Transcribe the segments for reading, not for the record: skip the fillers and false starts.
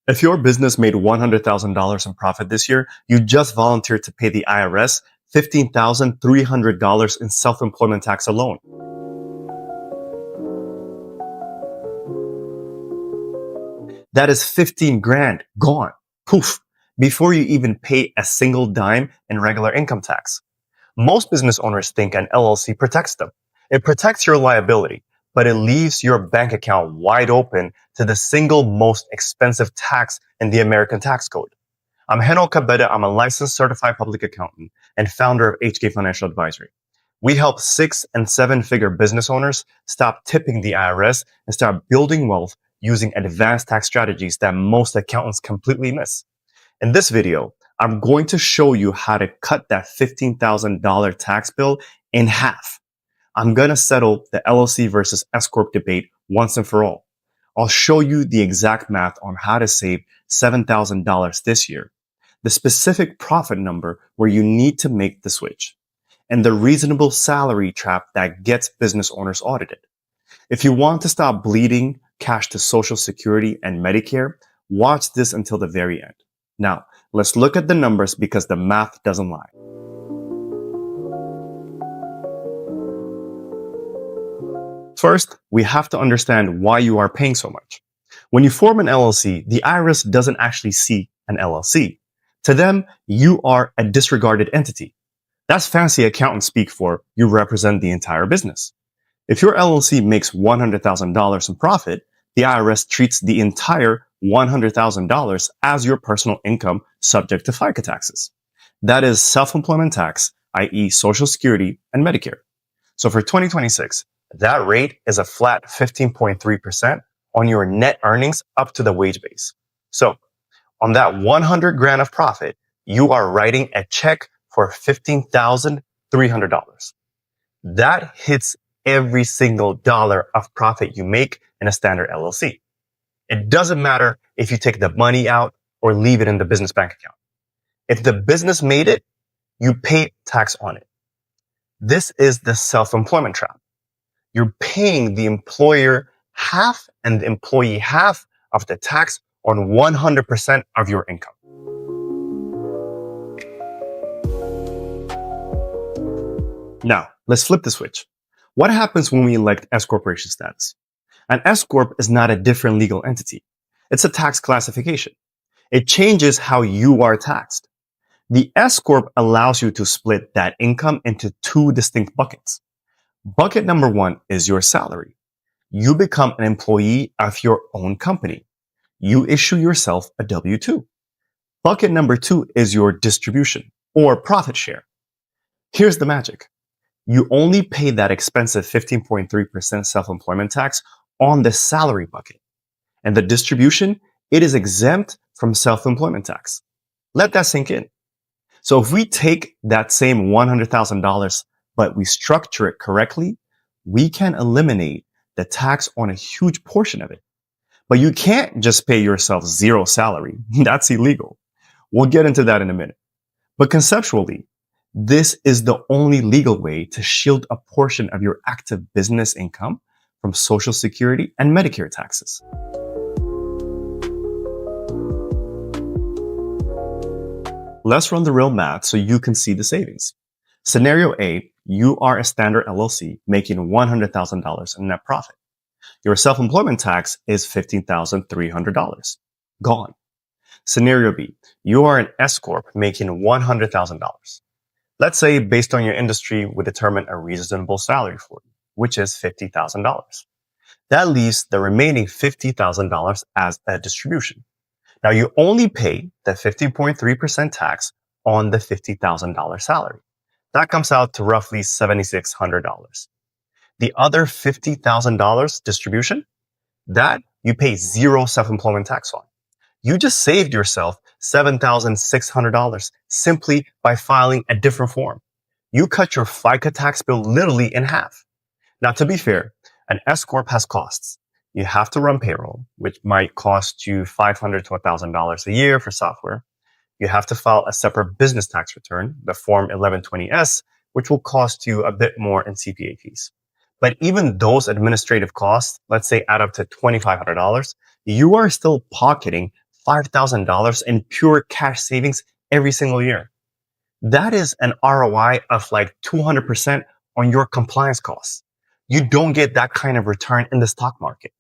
If your business made $100,000 in profit this year, you just volunteered to pay the IRS $15,300 in self-employment tax alone. That is 15 grand gone. Poof. Before you even pay a single dime in regular income tax. Most business owners think an LLC protects them. It protects your liability, but it leaves your bank account wide open to the single most expensive tax in the American tax code. I'm Heno Kabeda. I'm a licensed certified public accountant and founder of HK Financial Advisory. We help 6- and 7-figure business owners stop tipping the IRS and start building wealth using advanced tax strategies that most accountants completely miss. In this video, I'm going to show you how to cut that $15,000 tax bill in half. I'm going to settle the LLC versus S-Corp debate once and for all. I'll show you the exact math on how to save $7,000 this year, the specific profit number where you need to make the switch, and the reasonable salary trap that gets business owners audited. If you want to stop bleeding cash to Social Security and Medicare, watch this until the very end. Now, let's look at the numbers because the math doesn't lie. First, we have to understand why you are paying so much. When you form an LLC, the IRS doesn't actually see an LLC. To them, you are a disregarded entity. That's fancy accountant speak for you represent the entire business. If your LLC makes $100,000 in profit, the IRS treats the entire $100,000 as your personal income subject to FICA taxes. That is self-employment tax, i.e. Social Security and Medicare. So for 2026, that rate is a flat 15.3% on your net earnings up to the wage base. So on that 100 grand of profit, you are writing a check for $15,300. That hits every single dollar of profit you make in a standard LLC. It doesn't matter if you take the money out or leave it in the business bank account. If the business made it, you pay tax on it. This is the self-employment trap. You're paying the employer half and the employee half of the tax on 100% of your income. Now, let's flip the switch. What happens when we elect S-corporation status? An S-corp is not a different legal entity. It's a tax classification. It changes how you are taxed. The S-corp allows you to split that income into 2 distinct buckets. Bucket number 1 is your salary. You become an employee of your own company. You issue yourself a W-2. Bucket number 2 is your distribution or profit share. Here's the magic. You only pay that expensive 15.3% self-employment tax on the salary bucket. And the distribution, it is exempt from self-employment tax. Let that sink in. So if we take that same $100,000, but we structure it correctly, we can eliminate the tax on a huge portion of it. But you can't just pay yourself zero salary. That's illegal. We'll get into that in a minute. But conceptually, this is the only legal way to shield a portion of your active business income from Social Security and Medicare taxes. Let's run the real math so you can see the savings. Scenario A, you are a standard LLC making $100,000 in net profit. Your self-employment tax is $15,300. Gone. Scenario B, you are an S-Corp making $100,000. Let's say based on your industry, we determine a reasonable salary for you, which is $50,000. That leaves the remaining $50,000 as a distribution. Now you only pay the 15.3% tax on the $50,000 salary. That comes out to roughly $7,600. The other $50,000 distribution, that you pay zero self-employment tax on. You just saved yourself $7,600 simply by filing a different form. You cut your FICA tax bill literally in half. Now, to be fair, an S-Corp has costs. You have to run payroll, which might cost you $500 to $1,000 a year for software. You have to file a separate business tax return, the Form 1120S, which will cost you a bit more in CPA fees. But even those administrative costs, let's say add up to $2,500, you are still pocketing $5,000 in pure cash savings every single year. That is an ROI of like 200% on your compliance costs. You don't get that kind of return in the stock market.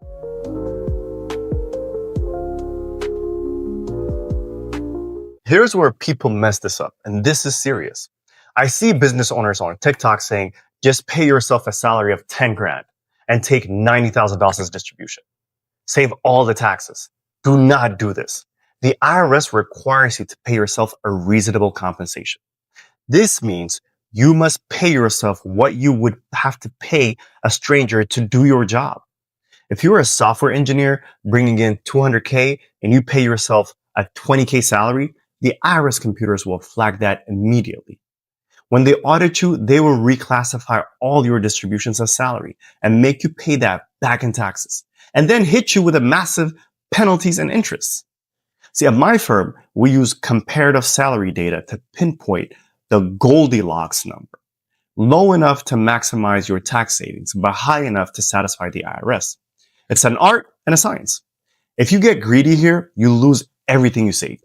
Here's where people mess this up, and this is serious. I see business owners on TikTok saying, just pay yourself a salary of 10 grand and take $90,000 as distribution. Save all the taxes. Do not do this. The IRS requires you to pay yourself a reasonable compensation. This means you must pay yourself what you would have to pay a stranger to do your job. If you're a software engineer bringing in 200K and you pay yourself a 20K salary, the IRS computers will flag that immediately. When they audit you, they will reclassify all your distributions as salary and make you pay that back in taxes, and then hit you with a massive penalties and interests. See, at my firm, we use comparative salary data to pinpoint the Goldilocks number, low enough to maximize your tax savings, but high enough to satisfy the IRS. It's an art and a science. If you get greedy here, you lose everything you saved.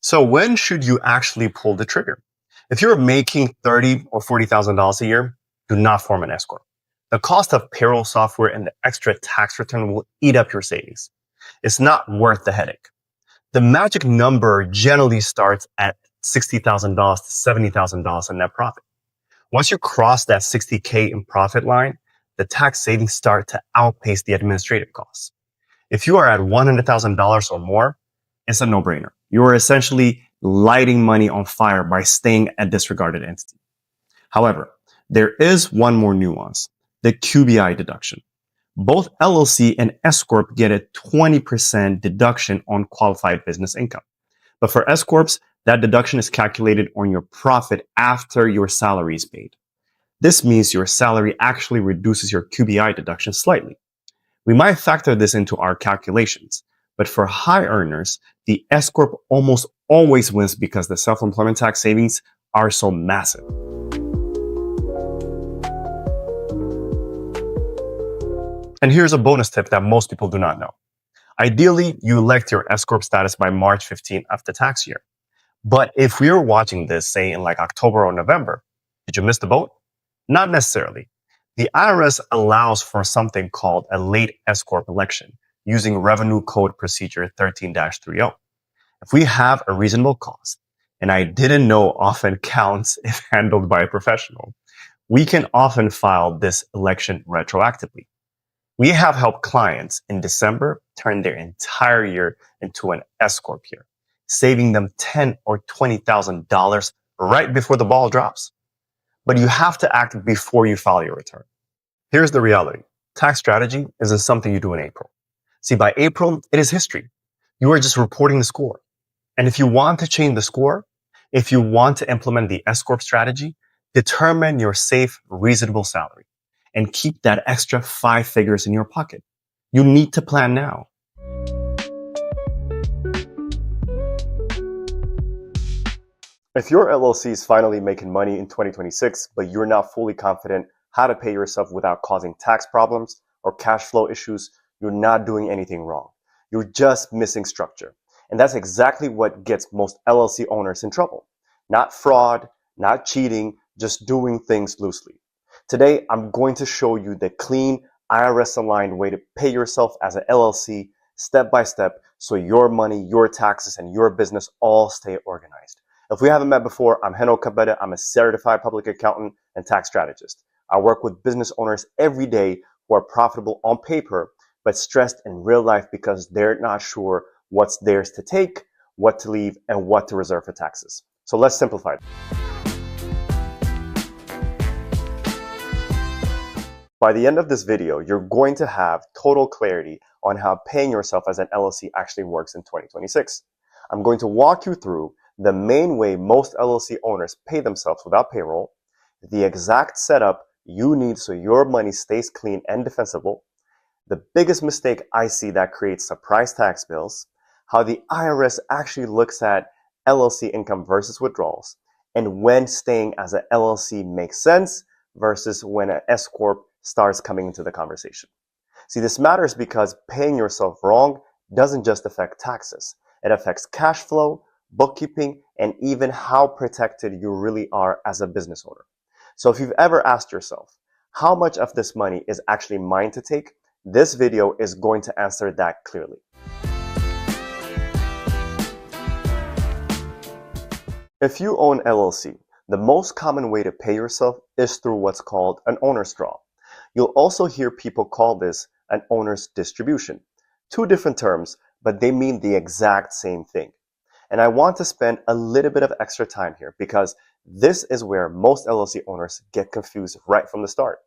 So when should you actually pull the trigger? If you're making $30,000 or $40,000 a year, do not form an S-Corp. The cost of payroll software and the extra tax return will eat up your savings. It's not worth the headache. The magic number generally starts at $60,000 to $70,000 in net profit. Once you cross that 60K in profit line, the tax savings start to outpace the administrative costs. If you are at $100,000 or more, it's a no-brainer. You are essentially lighting money on fire by staying a disregarded entity. However, there is one more nuance, the QBI deduction. Both LLC and S-Corp get a 20% deduction on qualified business income. But for S-Corps, that deduction is calculated on your profit after your salary is paid. This means your salary actually reduces your QBI deduction slightly. We might factor this into our calculations, but for high earners, the S-Corp almost always wins because the self-employment tax savings are so massive. And here's a bonus tip that most people do not know. Ideally, you elect your S-Corp status by March 15th of the tax year. But if we're watching this, say in like October or November, did you miss the boat? Not necessarily. The IRS allows for something called a late S-Corp election using Revenue Code Procedure 13-30. If we have a reasonable cause, and I didn't know often counts if handled by a professional, we can often file this election retroactively. We have helped clients in December turn their entire year into an S-Corp year, saving them $10,000 or $20,000 right before the ball drops. But you have to act before you file your return. Here's the reality. Tax strategy isn't something you do in April. See, by April, it is history. You are just reporting the score. And if you want to change the score, if you want to implement the S-Corp strategy, determine your safe, reasonable salary and keep that extra 5 figures in your pocket. You need to plan now. If your LLC is finally making money in 2026, but you're not fully confident how to pay yourself without causing tax problems or cash flow issues, you're not doing anything wrong. You're just missing structure. And that's exactly what gets most LLC owners in trouble. Not fraud, not cheating, just doing things loosely. Today, I'm going to show you the clean, IRS-aligned way to pay yourself as an LLC step by step so your money, your taxes, and your business all stay organized. If we haven't met before, I'm Heno Kabeda. I'm a certified public accountant and tax strategist. I work with business owners every day who are profitable on paper, but stressed in real life because they're not sure what's theirs to take, what to leave, and what to reserve for taxes. So let's simplify it. By the end of this video, you're going to have total clarity on how paying yourself as an LLC actually works in 2026. I'm going to walk you through the main way most LLC owners pay themselves without payroll, the exact setup you need so your money stays clean and defensible, the biggest mistake I see that creates surprise tax bills, how the IRS actually looks at LLC income versus withdrawals, and when staying as an LLC makes sense versus when an S-Corp starts coming into the conversation. See, this matters because paying yourself wrong doesn't just affect taxes. It affects cash flow, bookkeeping, and even how protected you really are as a business owner. So if you've ever asked yourself, how much of this money is actually mine to take? This video is going to answer that clearly. If you own LLC, the most common way to pay yourself is through what's called an owner's draw. You'll also hear people call this an owner's distribution. Two different terms, but they mean the exact same thing. And I want to spend a little bit of extra time here because this is where most LLC owners get confused right from the start.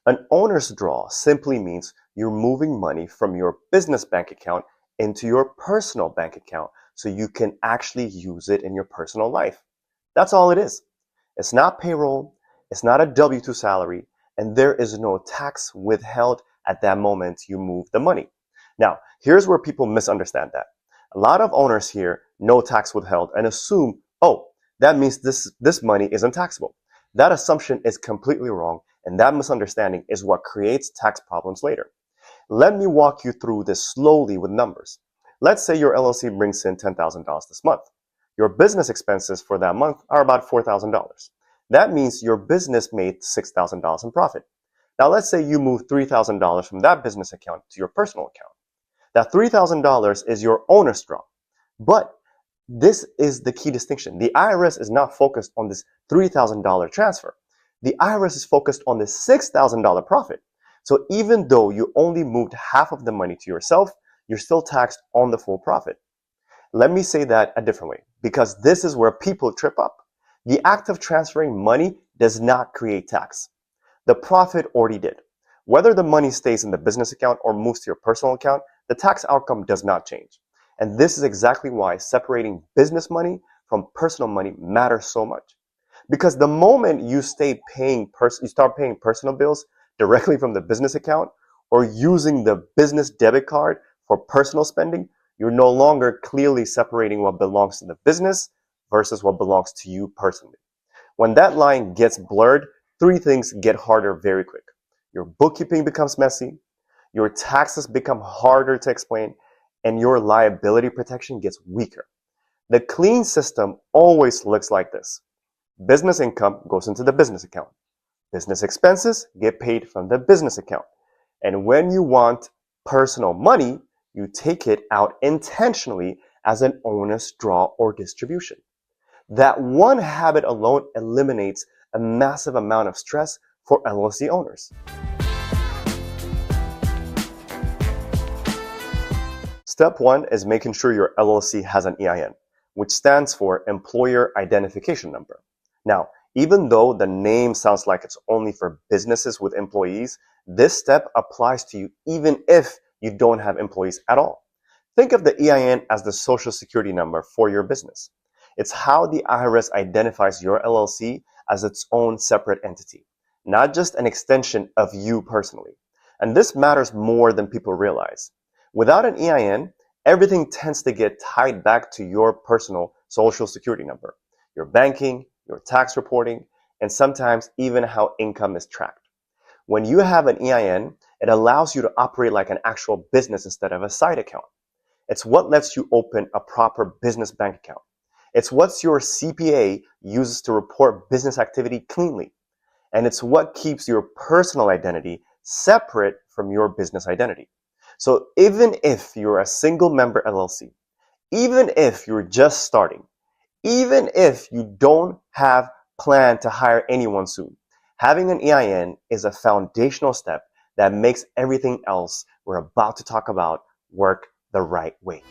An owner's draw simply means you're moving money from your business bank account into your personal bank account so you can actually use it in your personal life. That's all it is. It's not payroll, it's not a W-2 salary, and there is no tax withheld at that moment you move the money. Now, here's where people misunderstand that. A lot of owners hear no tax withheld and assume, oh, that means this money isn't taxable. That assumption is completely wrong, and that misunderstanding is what creates tax problems later. Let me walk you through this slowly with numbers. Let's say your LLC brings in $10,000 this month. Your business expenses for that month are about $4,000. That means your business made $6,000 in profit. Now let's say you move $3,000 from that business account to your personal account. That $3,000 is your owner's draw. But this is the key distinction. The IRS is not focused on this $3,000 transfer. The IRS is focused on this $6,000 profit. So even though you only moved half of the money to yourself, you're still taxed on the full profit. Let me say that a different way, because this is where people trip up. The act of transferring money does not create tax. The profit already did. Whether the money stays in the business account or moves to your personal account, the tax outcome does not change. And this is exactly why separating business money from personal money matters so much. Because the moment you start paying personal bills directly from the business account or using the business debit card for personal spending, you're no longer clearly separating what belongs to the business versus what belongs to you personally. When that line gets blurred, three things get harder very quick. Your bookkeeping becomes messy, your taxes become harder to explain, and your liability protection gets weaker. The clean system always looks like this. Business income goes into the business account. Business expenses get paid from the business account. And when you want personal money, you take it out intentionally as an owner's draw or distribution. That one habit alone eliminates a massive amount of stress for LLC owners. Step one is making sure your LLC has an EIN, which stands for Employer Identification Number. Now, even though the name sounds like it's only for businesses with employees, this step applies to you even if you don't have employees at all. Think of the EIN as the social security number for your business. It's how the IRS identifies your LLC as its own separate entity, not just an extension of you personally. And this matters more than people realize. Without an EIN, everything tends to get tied back to your personal social security number, your banking, your tax reporting, and sometimes even how income is tracked. When you have an EIN, it allows you to operate like an actual business instead of a side account. It's what lets you open a proper business bank account. It's what your CPA uses to report business activity cleanly. And it's what keeps your personal identity separate from your business identity. So even if you're a single member LLC, even if you're just starting, even if you don't have plan to hire anyone soon, having an EIN is a foundational step that makes everything else we're about to talk about work the right way.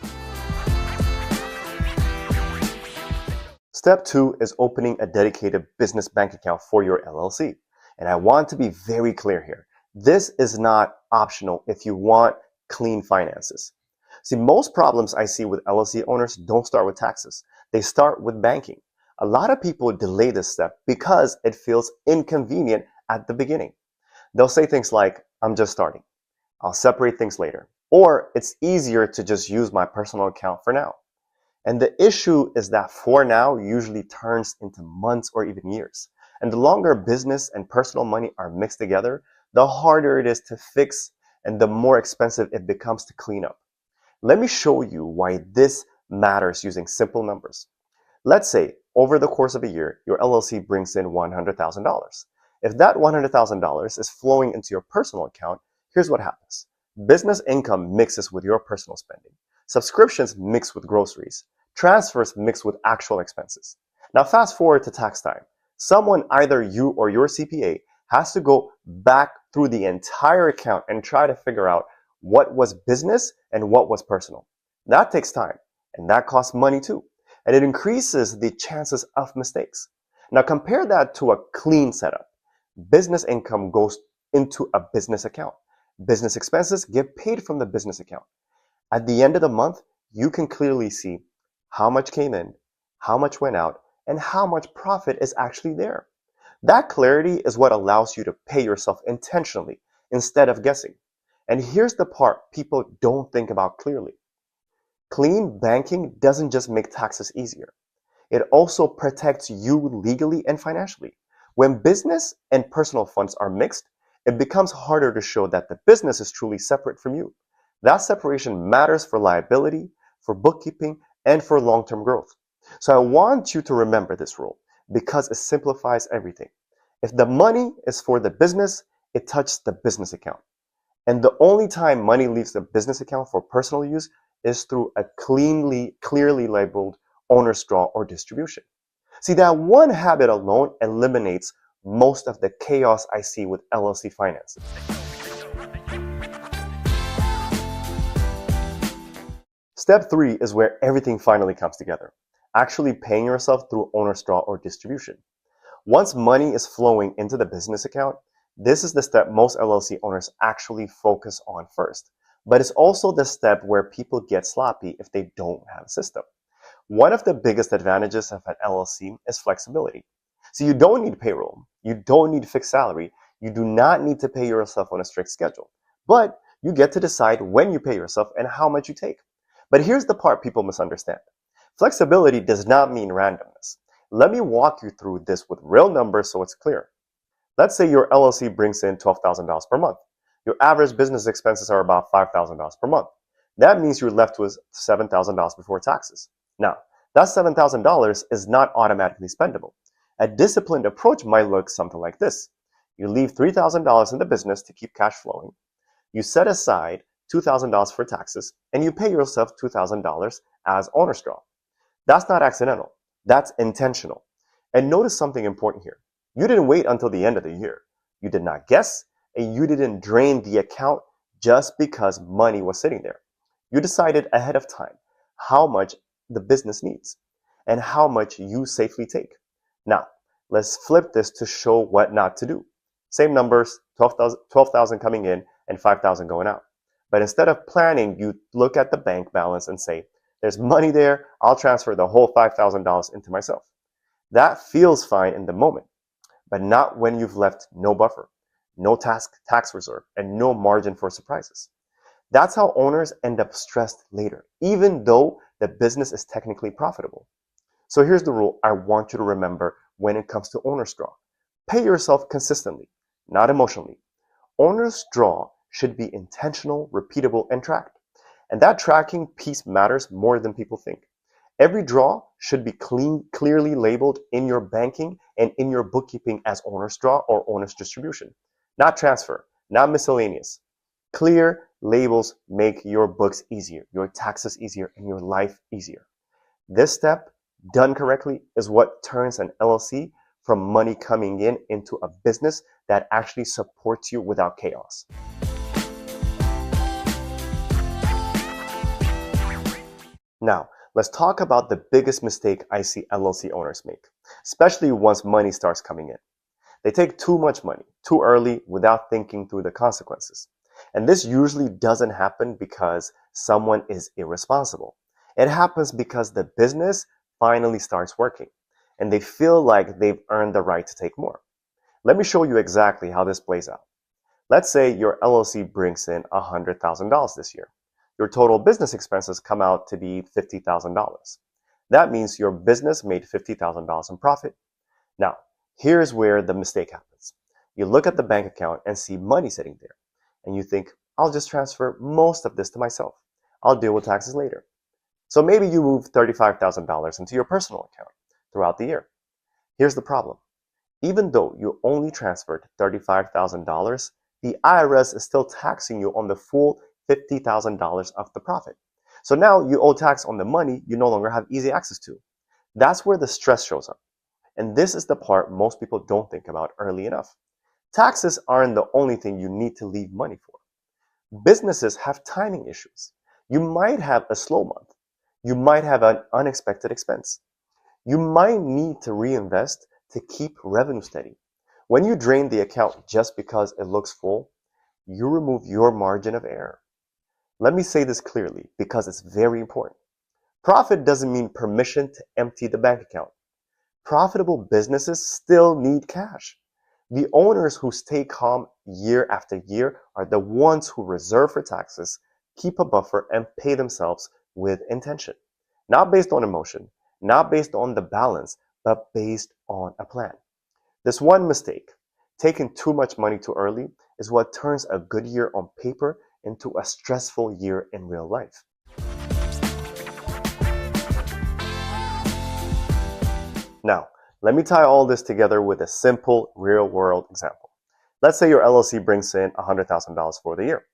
Step two is opening a dedicated business bank account for your LLC. And I want to be very clear here. This is not optional if you want clean finances. See, most problems I see with LLC owners don't start with taxes. They start with banking. A lot of people delay this step because it feels inconvenient at the beginning. They'll say things like, I'm just starting. I'll separate things later. Or it's easier to just use my personal account for now. And the issue is that for now usually turns into months or even years. And the longer business and personal money are mixed together, the harder it is to fix and the more expensive it becomes to clean up. Let me show you why this matters using simple numbers. Let's say over the course of a year, your LLC brings in $100,000. If that $100,000 is flowing into your personal account, here's what happens. Business income mixes with your personal spending. Subscriptions mix with groceries. Transfers mix with actual expenses. Now fast forward to tax time. Someone, either you or your CPA, has to go back through the entire account and try to figure out what was business and what was personal. That takes time, and that costs money too. And it increases the chances of mistakes. Now compare that to a clean setup. Business income goes into a business account. Business expenses get paid from the business account. At the end of the month, you can clearly see how much came in, how much went out, and how much profit is actually there. That clarity is what allows you to pay yourself intentionally instead of guessing. And here's the part people don't think about clearly. Clean banking doesn't just make taxes easier. It also protects you legally and financially. When business and personal funds are mixed, it becomes harder to show that the business is truly separate from you. That separation matters for liability, for bookkeeping, and for long-term growth. So I want you to remember this rule because it simplifies everything. If the money is for the business, it touches the business account. And the only time money leaves the business account for personal use is through a clearly labeled owner's draw or distribution. See, that one habit alone eliminates most of the chaos I see with LLC finances. Step 3 is where everything finally comes together. Actually paying yourself through owner's draw or distribution. Once money is flowing into the business account, this is the step most LLC owners actually focus on first. But it's also the step where people get sloppy if they don't have a system. One of the biggest advantages of an LLC is flexibility. So you don't need payroll, you don't need fixed salary, you do not need to pay yourself on a strict schedule. But you get to decide when you pay yourself and how much you take. But here's the part people misunderstand. Flexibility does not mean randomness. Let me walk you through this with real numbers so it's clear. Let's say your LLC brings in $12,000 per month. Your average business expenses are about $5,000 per month. That means you're left with $7,000 before taxes. Now, that $7,000 is not automatically spendable. A disciplined approach might look something like this. You leave $3,000 in the business to keep cash flowing. You set aside $2,000 for taxes, and you pay yourself $2,000 as owner's draw. That's not accidental. That's intentional. And notice something important here. You didn't wait until the end of the year. You did not guess, and you didn't drain the account just because money was sitting there. You decided ahead of time how much the business needs and how much you safely take. Now, let's flip this to show what not to do. Same numbers, 12,000 coming in and 5,000 going out. But instead of planning, you look at the bank balance and say, there's money there, I'll transfer the whole $5,000 into myself. That feels fine in the moment, but not when you've left no buffer, no tax reserve, and no margin for surprises. That's how owners end up stressed later, even though the business is technically profitable. So here's the rule I want you to remember when it comes to owner's draw. Pay yourself consistently, not emotionally. Owner's draw should be intentional, repeatable, and tracked. And that tracking piece matters more than people think. Every draw should be clearly labeled in your banking and in your bookkeeping as owner's draw or owner's distribution. Not transfer, not miscellaneous. Clear labels make your books easier, your taxes easier, and your life easier. This step, done correctly, is what turns an LLC from money coming in into a business that actually supports you without chaos. Now, let's talk about the biggest mistake I see LLC owners make, especially once money starts coming in. They take too much money, too early, without thinking through the consequences. And this usually doesn't happen because someone is irresponsible. It happens because the business finally starts working, and they feel like they've earned the right to take more. Let me show you exactly how this plays out. Let's say your LLC brings in $100,000 this year. Your total business expenses come out to be $50,000. That means your business made $50,000 in profit. Now, here's where the mistake happens. You look at the bank account and see money sitting there, and you think, I'll just transfer most of this to myself. I'll deal with taxes later. So maybe you move $35,000 into your personal account throughout the year. Here's the problem. Even though you only transferred $35,000, the IRS is still taxing you on the full $50,000 of the profit. So now you owe tax on the money you no longer have easy access to. That's where the stress shows up. And this is the part most people don't think about early enough. Taxes aren't the only thing you need to leave money for. Businesses have timing issues. You might have a slow month. You might have an unexpected expense. You might need to reinvest to keep revenue steady. When you drain the account just because it looks full, you remove your margin of error. Let me say this clearly because it's very important. Profit doesn't mean permission to empty the bank account. Profitable businesses still need cash. The owners who stay calm year after year are the ones who reserve for taxes, keep a buffer, and pay themselves with intention. Not based on emotion, not based on the balance, but based on a plan. This one mistake, taking too much money too early, is what turns a good year on paper into a stressful year in real life. Now, let me tie all this together with a simple real-world example. Let's say your LLC brings in $100,000 for the year.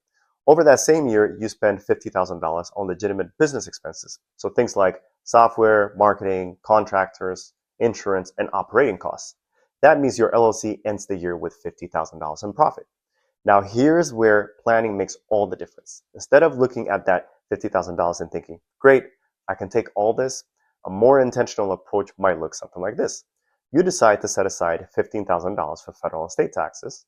Over that same year, you spend $50,000 on legitimate business expenses. So things like software, marketing, contractors, insurance, and operating costs. That means your LLC ends the year with $50,000 in profit. Now here's where planning makes all the difference. Instead of looking at that $50,000 and thinking, great, I can take all this, a more intentional approach might look something like this. You decide to set aside $15,000 for federal and state taxes.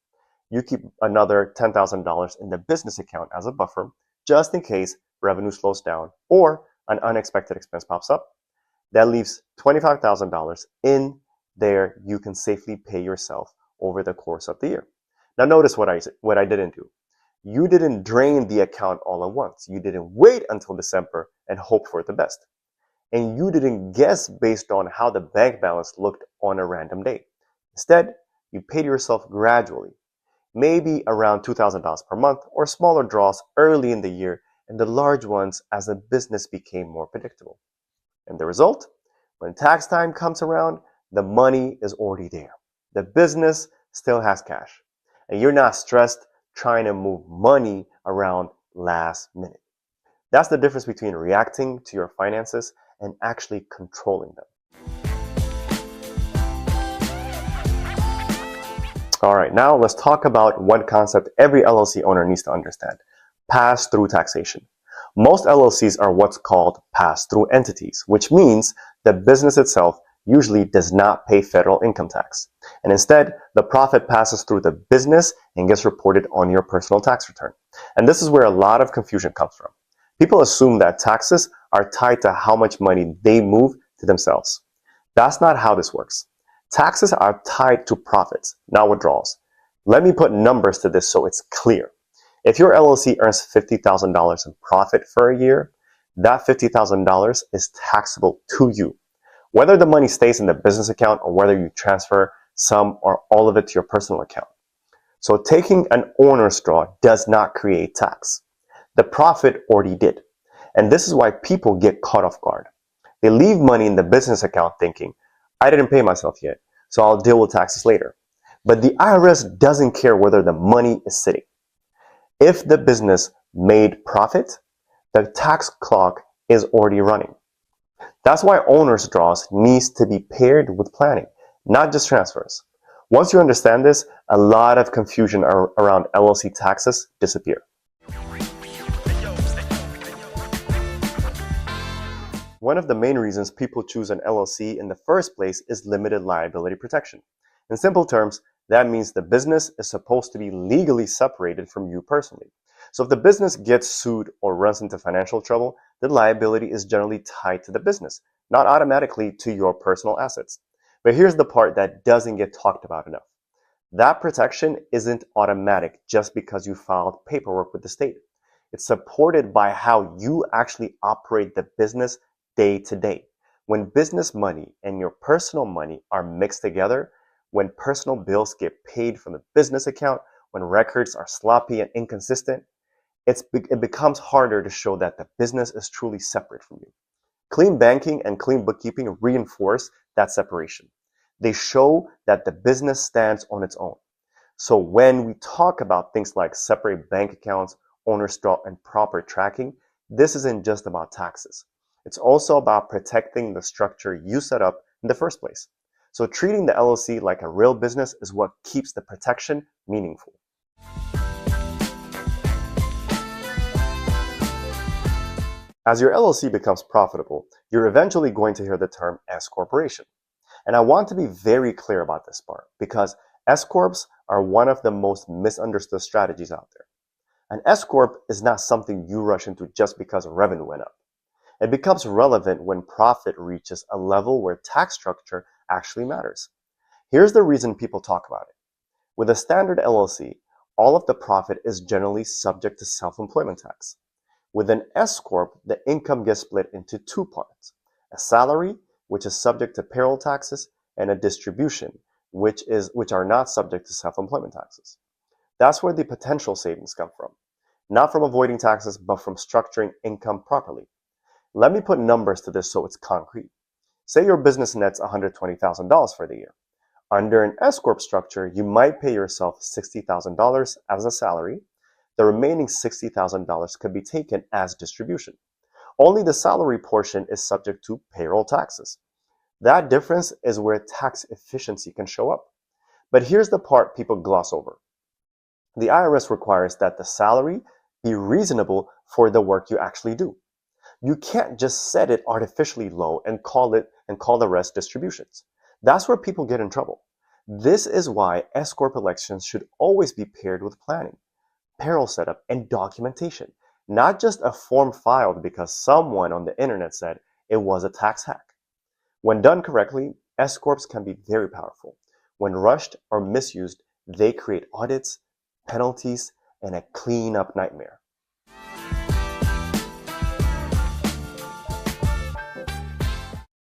You keep another $10,000 in the business account as a buffer, just in case revenue slows down or an unexpected expense pops up. That leaves $25,000 in there you can safely pay yourself over the course of the year. Now notice what I didn't do. You didn't drain the account all at once. You didn't wait until December and hope for the best. And you didn't guess based on how the bank balance looked on a random day. Instead, you paid yourself gradually, maybe around $2,000 per month, or smaller draws early in the year and the large ones as the business became more predictable. And the result? When tax time comes around, the money is already there. The business still has cash. And you're not stressed trying to move money around last minute. That's the difference between reacting to your finances and actually controlling them. All right, now let's talk about one concept every LLC owner needs to understand: pass-through taxation. Most LLCs are what's called pass-through entities, which means the business itself usually does not pay federal income tax. And instead, the profit passes through the business and gets reported on your personal tax return. And this is where a lot of confusion comes from. People assume that taxes are tied to how much money they move to themselves. That's not how this works. Taxes are tied to profits, not withdrawals. Let me put numbers to this so it's clear. If your LLC earns $50,000 in profit for a year, that $50,000 is taxable to you, whether the money stays in the business account or whether you transfer some or all of it to your personal account. So taking an owner's draw does not create tax. The profit already did. And this is why people get caught off guard. They leave money in the business account thinking, I didn't pay myself yet, so I'll deal with taxes later. But the IRS doesn't care whether the money is sitting. If the business made profit, the tax clock is already running. That's why owner's draws needs to be paired with planning, not just transfers. Once you understand this, a lot of confusion around LLC taxes disappear. One of the main reasons people choose an LLC in the first place is limited liability protection. In simple terms, that means the business is supposed to be legally separated from you personally. So if the business gets sued or runs into financial trouble, the liability is generally tied to the business, not automatically to your personal assets. But here's the part that doesn't get talked about enough. That protection isn't automatic just because you filed paperwork with the state. It's supported by how you actually operate the business day to day. When business money and your personal money are mixed together, when personal bills get paid from the business account, when records are sloppy and inconsistent, it becomes harder to show that the business is truly separate from you. Clean banking and clean bookkeeping reinforce that separation. They show that the business stands on its own. So when we talk about things like separate bank accounts, owner's draw, and proper tracking, this isn't just about taxes. It's also about protecting the structure you set up in the first place. So treating the LLC like a real business is what keeps the protection meaningful. As your LLC becomes profitable, you're eventually going to hear the term S-Corporation. And I want to be very clear about this part because S-Corps are one of the most misunderstood strategies out there. An S-Corp is not something you rush into just because revenue went up. It becomes relevant when profit reaches a level where tax structure actually matters. Here's the reason people talk about it. With a standard LLC, all of the profit is generally subject to self-employment tax. With an S-Corp, the income gets split into two parts: a salary, which is subject to payroll taxes, and a distribution, which are not subject to self-employment taxes. That's where the potential savings come from. Not from avoiding taxes, but from structuring income properly. Let me put numbers to this so it's concrete. Say your business nets $120,000 for the year. Under an S-Corp structure, you might pay yourself $60,000 as a salary. The remaining $60,000 could be taken as distribution. Only the salary portion is subject to payroll taxes. That difference is where tax efficiency can show up. But here's the part people gloss over. The IRS requires that the salary be reasonable for the work you actually do. You can't just set it artificially low and call the rest distributions. That's where people get in trouble. This is why S-Corp elections should always be paired with planning, payroll setup, and documentation, not just a form filed because someone on the internet said it was a tax hack. When done correctly, S-Corps can be very powerful. When rushed or misused, they create audits, penalties, and a cleanup nightmare.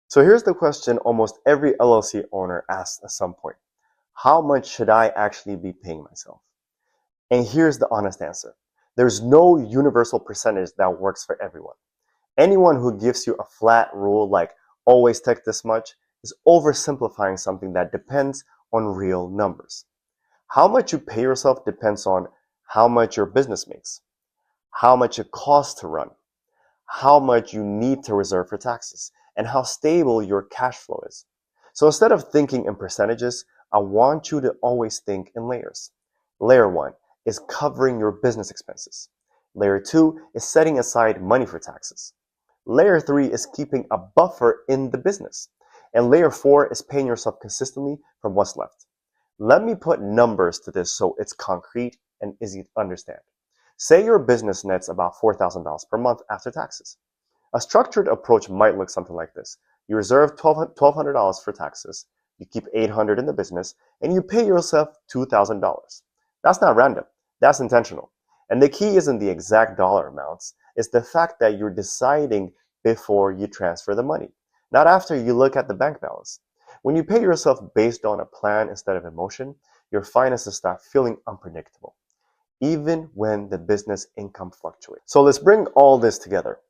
So here's the question almost every LLC owner asks at some point. How much should I actually be paying myself? And here's the honest answer. There's no universal percentage that works for everyone. Anyone who gives you a flat rule like always take this much is oversimplifying something that depends on real numbers. How much you pay yourself depends on how much your business makes, how much it costs to run, how much you need to reserve for taxes, and how stable your cash flow is. So instead of thinking in percentages, I want you to always think in layers. Layer 1 is covering your business expenses. Layer 2 is setting aside money for taxes. Layer 3 is keeping a buffer in the business. And layer 4 is paying yourself consistently from what's left. Let me put numbers to this so it's concrete and easy to understand. Say your business nets about $4,000 per month after taxes. A structured approach might look something like this. You reserve $1,200 for taxes, you keep $800 in the business, and you pay yourself $2,000. That's not random. That's intentional. And the key isn't the exact dollar amounts. It's the fact that you're deciding before you transfer the money, not after you look at the bank balance. When you pay yourself based on a plan instead of emotion, your finances start feeling unpredictable, even when the business income fluctuates. So let's bring all this together.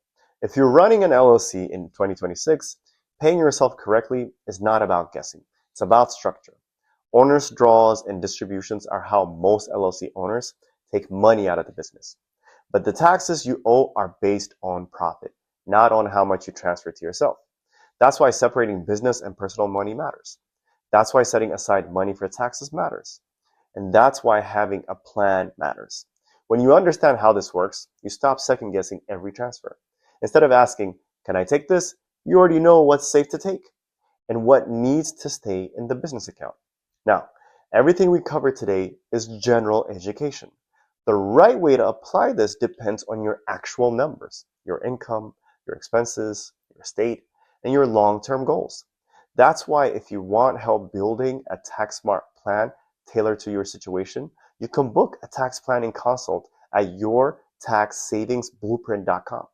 If you're running an LLC in 2026, paying yourself correctly is not about guessing. It's about structure. Owners' draws and distributions are how most LLC owners take money out of the business. But the taxes you owe are based on profit, not on how much you transfer to yourself. That's why separating business and personal money matters. That's why setting aside money for taxes matters. And that's why having a plan matters. When you understand how this works, you stop second guessing every transfer. Instead of asking, can I take this? You already know what's safe to take and what needs to stay in the business account. Now, everything we covered today is general education. The right way to apply this depends on your actual numbers, your income, your expenses, your estate, and your long-term goals. That's why if you want help building a tax smart plan tailored to your situation, you can book a tax planning consult at yourtaxsavingsblueprint.com.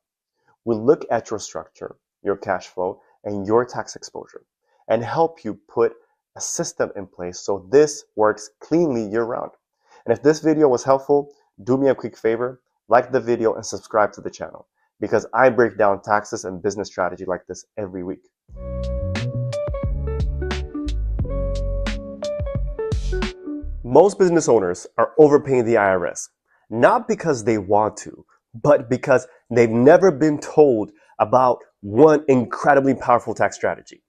We'll look at your structure, your cash flow, and your tax exposure, and help you put a system in place so this works cleanly year round. And if this video was helpful, do me a quick favor, like the video and subscribe to the channel because I break down taxes and business strategy like this every week. Most business owners are overpaying the IRS, not because they want to, but because they've never been told about one incredibly powerful tax strategy.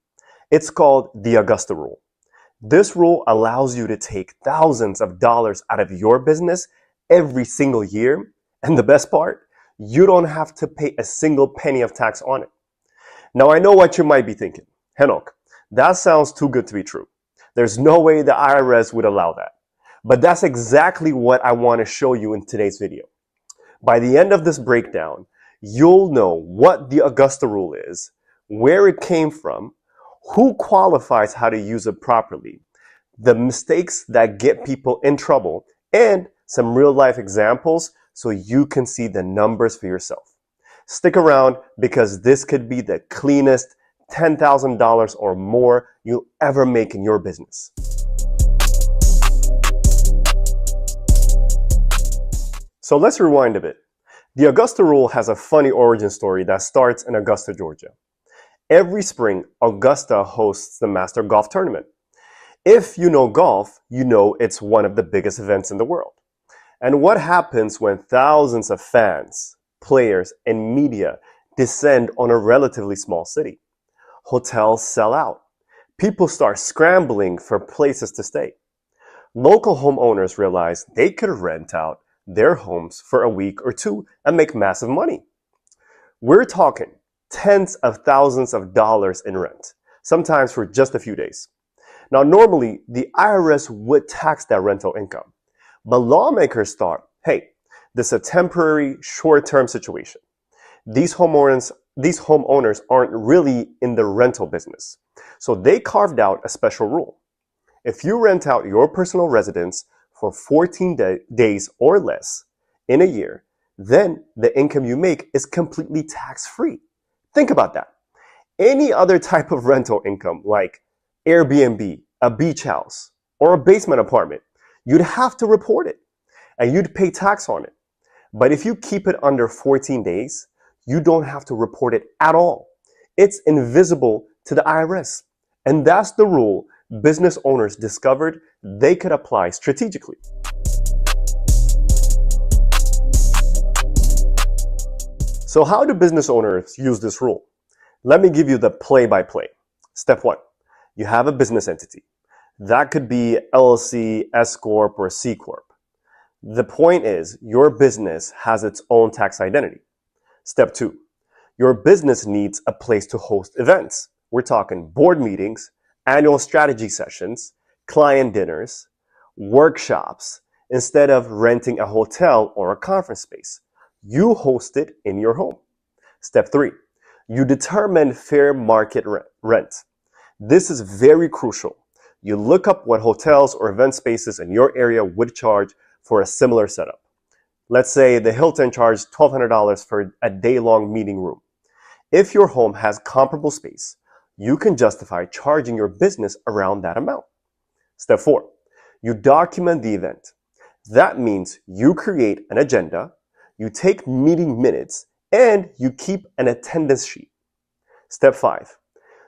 It's called the Augusta Rule. This rule allows you to take thousands of dollars out of your business every single year. And the best part, you don't have to pay a single penny of tax on it. Now, I know what you might be thinking. Henok, that sounds too good to be true. There's no way the IRS would allow that. But that's exactly what I want to show you in today's video. By the end of this breakdown, you'll know what the Augusta Rule is, where it came from, who qualifies how to use it properly, the mistakes that get people in trouble, and some real life examples so you can see the numbers for yourself. Stick around because this could be the cleanest $10,000 or more you'll ever make in your business. So let's rewind a bit. The Augusta Rule has a funny origin story that starts in Augusta, Georgia. Every spring, Augusta hosts the Master Golf Tournament. If you know golf, you know it's one of the biggest events in the world. And what happens when thousands of fans, players, and media descend on a relatively small city? Hotels sell out. People start scrambling for places to stay. Local homeowners realize they could rent out their homes for a week or two and make massive money. We're talking tens of thousands of dollars in rent, sometimes for just a few days. Now, normally, the IRS would tax that rental income, but lawmakers thought, hey, this is a temporary, short-term situation. These homeowners aren't really in the rental business, so they carved out a special rule. If you rent out your personal residence for 14 days or less in a year, then the income you make is completely tax-free. Think about that. Any other type of rental income like Airbnb, a beach house, or a basement apartment, you'd have to report it and you'd pay tax on it. But if you keep it under 14 days, you don't have to report it at all. It's invisible to the IRS. And that's the rule business owners discovered they could apply strategically. So how do business owners use this rule? Let me give you the play-by-play. Step 1, you have a business entity. That could be LLC, S-Corp, or C-Corp. The point is, your business has its own tax identity. Step 2, your business needs a place to host events. We're talking board meetings, annual strategy sessions, client dinners, workshops, instead of renting a hotel or a conference space. You host it in your home. Step 3, you determine fair market rent. This is very crucial. You look up what hotels or event spaces in your area would charge for a similar setup. Let's say the Hilton charged $1,200 for a day-long meeting room. If your home has comparable space, you can justify charging your business around that amount. Step 4, you document the event. That means you create an agenda, you take meeting minutes, and you keep an attendance sheet. Step 5,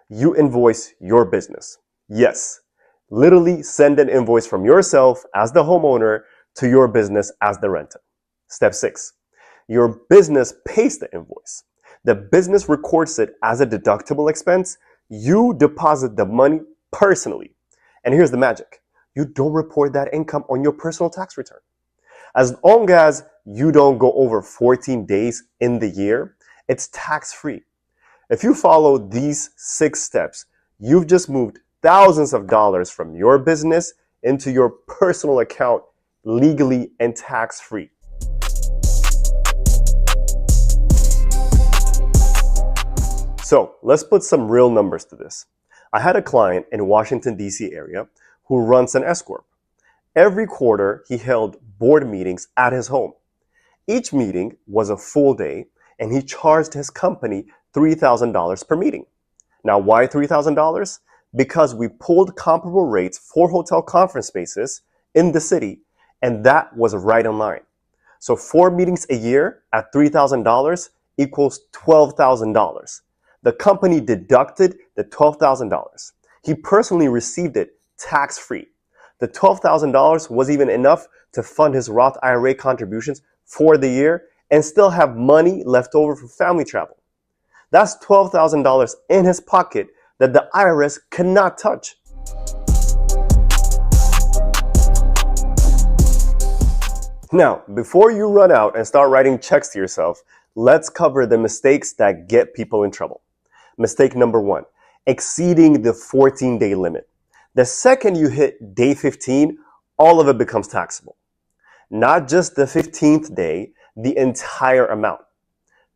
you invoice your business. Yes, literally send an invoice from yourself as the homeowner to your business as the renter. Step 6, your business pays the invoice. The business records it as a deductible expense. You deposit the money personally. And here's the magic. You don't report that income on your personal tax return. As long as you don't go over 14 days in the year, it's tax-free. If you follow these 6 steps, you've just moved thousands of dollars from your business into your personal account legally and tax-free. So let's put some real numbers to this. I had a client in Washington, D.C. area who runs an S-Corp. Every quarter, he held board meetings at his home. Each meeting was a full day, and he charged his company $3,000 per meeting. Now, why $3,000? because we pulled comparable rates for hotel conference spaces in the city, and that was right in line. So 4 meetings a year at $3,000 equals $12,000. The company deducted the $12,000. He personally received it tax-free. The $12,000 was even enough to fund his Roth IRA contributions for the year and still have money left over for family travel. That's $12,000 in his pocket that the IRS cannot touch. Now, before you run out and start writing checks to yourself, let's cover the mistakes that get people in trouble. Mistake number 1, exceeding the 14-day limit. The second you hit day 15, all of it becomes taxable. Not just the 15th day, the entire amount.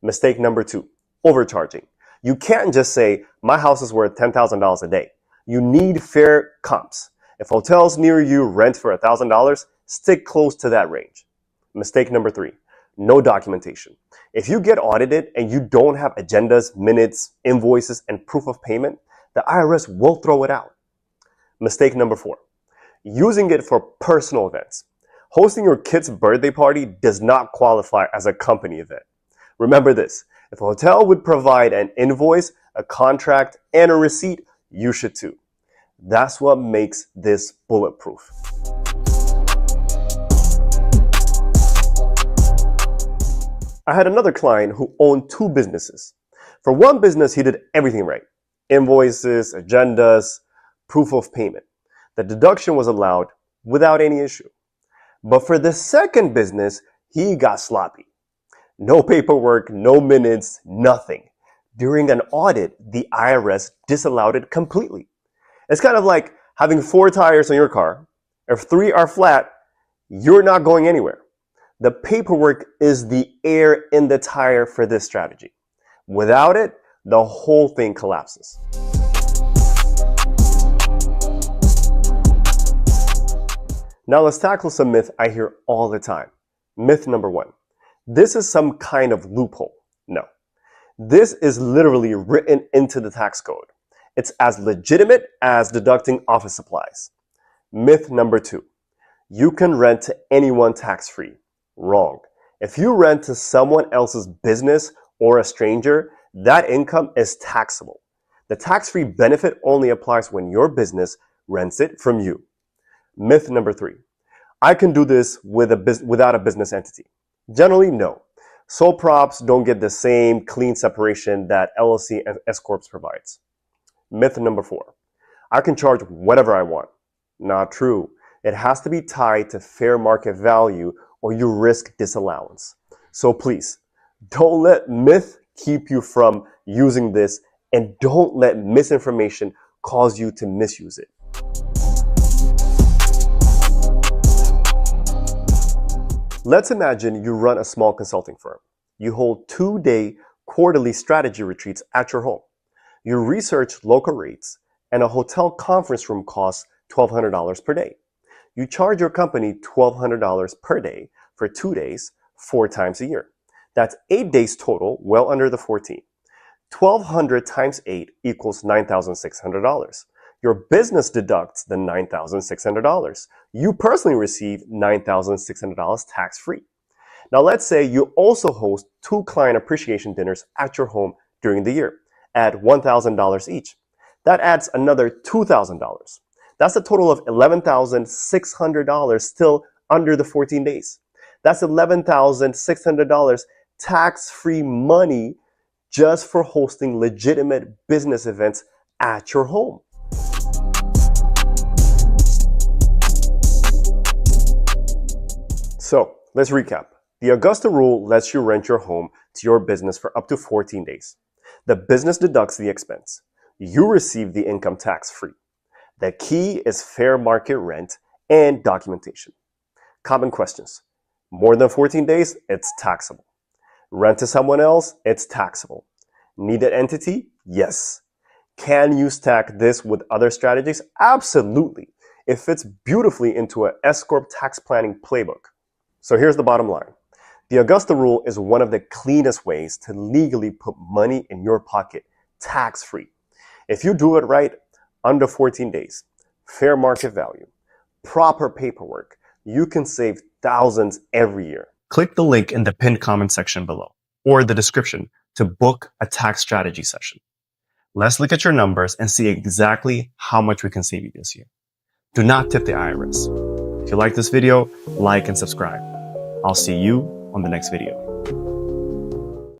Mistake number 2, overcharging. You can't just say, my house is worth $10,000 a day. You need fair comps. If hotels near you rent for $1,000, stick close to that range. Mistake number 3, no documentation. If you get audited and you don't have agendas, minutes, invoices, and proof of payment, the IRS will throw it out. Mistake number 4, using it for personal events. Hosting your kid's birthday party does not qualify as a company event. Remember this, if a hotel would provide an invoice, a contract, and a receipt, you should too. That's what makes this bulletproof. I had another client who owned 2 businesses. For one business, he did everything right. Invoices, agendas, proof of payment. The deduction was allowed without any issue. But for the second business, he got sloppy. No paperwork, no minutes, nothing. During an audit, the IRS disallowed it completely. It's kind of like having 4 tires on your car. If 3 are flat, you're not going anywhere. The paperwork is the air in the tire for this strategy. Without it, the whole thing collapses. Now let's tackle some myth I hear all the time. Myth number 1. This is some kind of loophole. No. This is literally written into the tax code. It's as legitimate as deducting office supplies. Myth number 2. You can rent to anyone tax-free. Wrong. If you rent to someone else's business or a stranger, that income is taxable. The tax-free benefit only applies when your business rents it from you. Myth number 3. I can do this without a business entity. Generally, no. Sole props don't get the same clean separation that LLC and S-Corp provides. Myth number 4. I can charge whatever I want. Not true. It has to be tied to fair market value or you risk disallowance. So please, don't let myth keep you from using this, and don't let misinformation cause you to misuse it. Let's imagine you run a small consulting firm. You hold 2-day quarterly strategy retreats at your home. You research local rates, and a hotel conference room costs $1,200 per day. You charge your company $1,200 per day for 2 days, 4 times a year. That's 8 days total, well under the 14. 1,200 times 8 equals $9,600. Your business deducts the $9,600. You personally receive $9,600 tax-free. Now let's say you also host 2 client appreciation dinners at your home during the year at $1,000 each. That adds another $2,000. That's a total of $11,600 still under the 14 days. That's $11,600 tax-free money just for hosting legitimate business events at your home. So let's recap. The Augusta Rule lets you rent your home to your business for up to 14 days. The business deducts the expense. You receive the income tax-free. The key is fair market rent and documentation. Common questions. More than 14 days, it's taxable. Rent to someone else, it's taxable. Need an entity? Yes. Can you stack this with other strategies? Absolutely. It fits beautifully into an S-Corp tax planning playbook. So here's the bottom line. The Augusta Rule is one of the cleanest ways to legally put money in your pocket tax-free. If you do it right, under 14 days, fair market value, proper paperwork, you can save thousands every year. Click the link in the pinned comment section below or the description to book a tax strategy session. Let's look at your numbers and see exactly how much we can save you this year. Do not tip the IRS. If you like this video, like and subscribe. I'll see you on the next video.